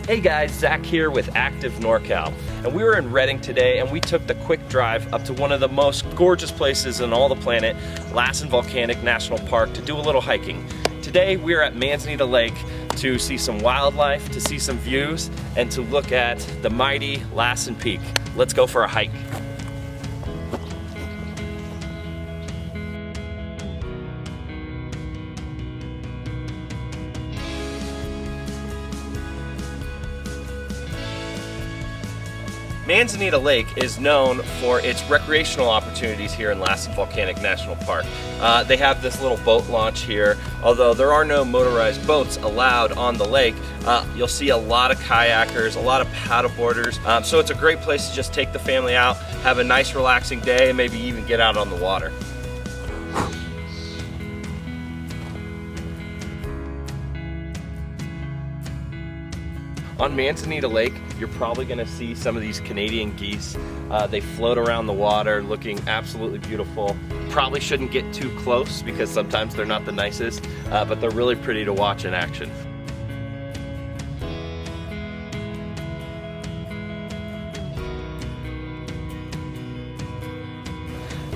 Hey guys, Zach here with Active NorCal, and we were in Redding today and we took the quick drive up to one of the most gorgeous places on all the planet, Lassen Volcanic National Park, to do a little hiking. Today we are at Manzanita Lake to see some wildlife, to see some views, and to look at the mighty Lassen Peak. Let's go for a hike. Manzanita Lake is known for its recreational opportunities here in Lassen Volcanic National Park. They have this little boat launch here. Although there are no motorized boats allowed on the lake, you'll see a lot of kayakers, a lot of paddleboarders. So it's a great place to just take the family out, have a nice relaxing day, and maybe even get out on the water. On Manzanita Lake, you're probably going to see some of these Canadian geese. They float around the water looking absolutely beautiful. Probably shouldn't get too close because sometimes they're not the nicest, but they're really pretty to watch in action.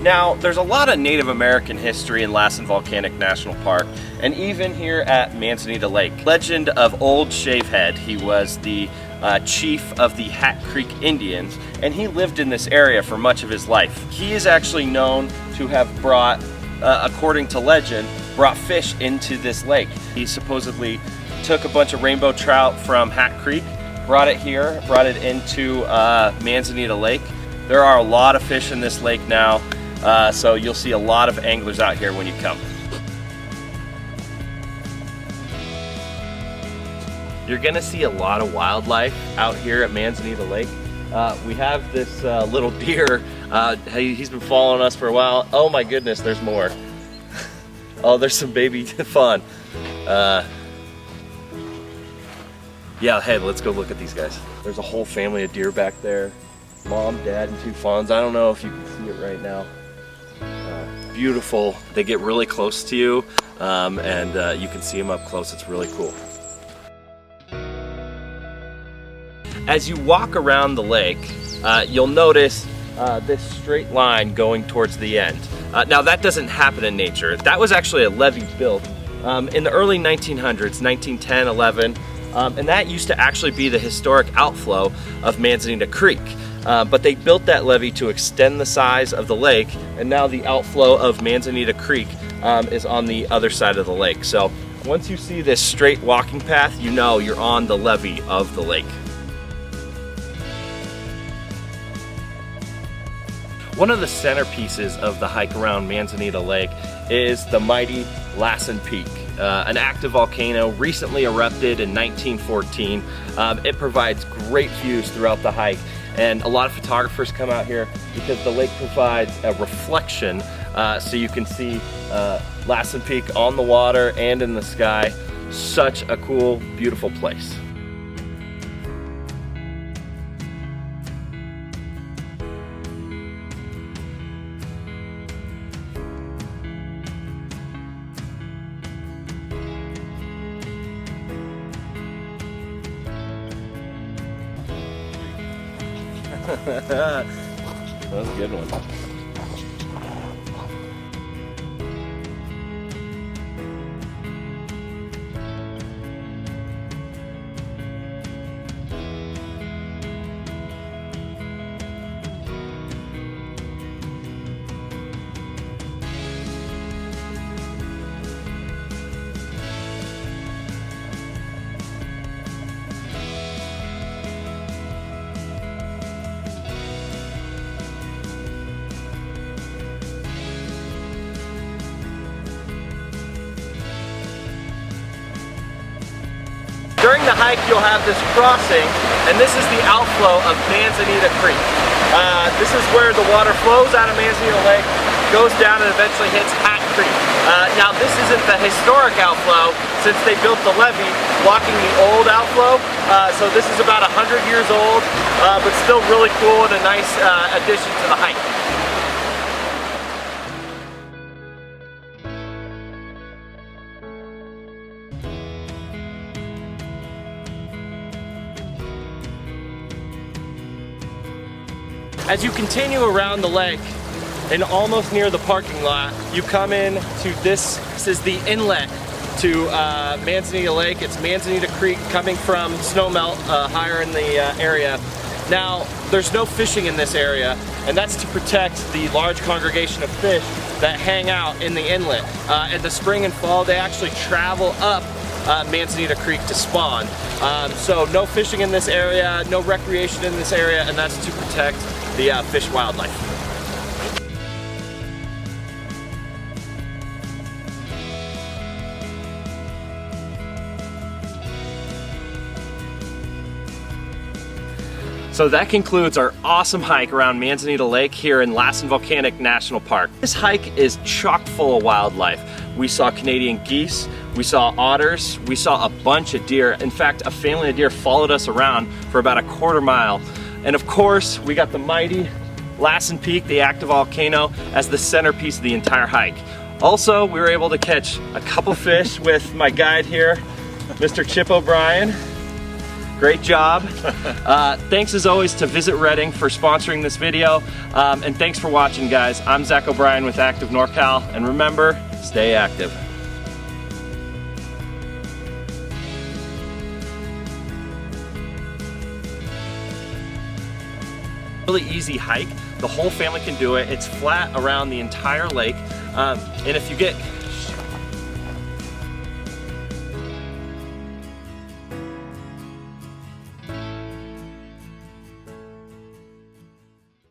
Now, there's a lot of Native American history in Lassen Volcanic National Park, and even here at Manzanita Lake. Legend of Old Shavehead. He was the chief of the Hat Creek Indians, and he lived in this area for much of his life. He is actually known to have brought, according to legend, brought fish into this lake. He supposedly took a bunch of rainbow trout from Hat Creek, brought it here, brought it into Manzanita Lake. There are a lot of fish in this lake now. So you'll see a lot of anglers out here when you come. You're gonna see a lot of wildlife out here at Manzanita Lake. We have this little deer. He's been following us for a while. Oh my goodness, there's more. Oh, there's some baby fawn. Yeah, hey, let's go look at these guys. There's a whole family of deer back there. Mom, dad, and two fawns. I don't know if you can see it right now. Beautiful. They get really close to you, and you can see them up close. It's really cool. As you walk around the lake, you'll notice this straight line going towards the end. Now that doesn't happen in nature. That was actually a levee built in the early 1900s, 1910, 11, and that used to actually be the historic outflow of Manzanita Creek. But they built that levee to extend the size of the lake, and now the outflow of Manzanita Creek is on the other side of the lake. So once you see this straight walking path, you know you're on the levee of the lake. One of the centerpieces of the hike around Manzanita Lake is the mighty Lassen Peak, an active volcano recently erupted in 1914. It provides great views throughout the hike. And a lot of photographers come out here because the lake provides a reflection, so you can see Lassen Peak on the water and in the sky. Such a cool, beautiful place. That was a good one. During the hike, you'll have this crossing, and this is the outflow of Manzanita Creek. This is where the water flows out of Manzanita Lake, goes down, and eventually hits Hat Creek. Now, this isn't the historic outflow, since they built the levee blocking the old outflow. So this is about 100 years old, but still really cool and a nice addition to the hike. As you continue around the lake and almost near the parking lot, you come in to this is the inlet to Manzanita Lake. It's Manzanita Creek coming from snowmelt higher in the area. Now, there's no fishing in this area, and that's to protect the large congregation of fish that hang out in the inlet. In the spring and fall, they actually travel up Manzanita Creek to spawn. So no fishing in this area, no recreation in this area, and that's to protect the fish wildlife. So that concludes our awesome hike around Manzanita Lake here in Lassen Volcanic National Park. This hike is chock full of wildlife. We saw Canadian geese, we saw otters, we saw a bunch of deer. In fact, a family of deer followed us around for about a quarter mile. And of course, we got the mighty Lassen Peak, the active volcano, as the centerpiece of the entire hike. Also, we were able to catch a couple fish with my guide here, Mr. Chip O'Brien. Great job. Thanks as always to Visit Redding for sponsoring this video. And thanks for watching, guys. I'm Zach O'Brien with Active NorCal, and remember, stay active. Really easy hike. The whole family can do it. It's flat around the entire lake. And if you get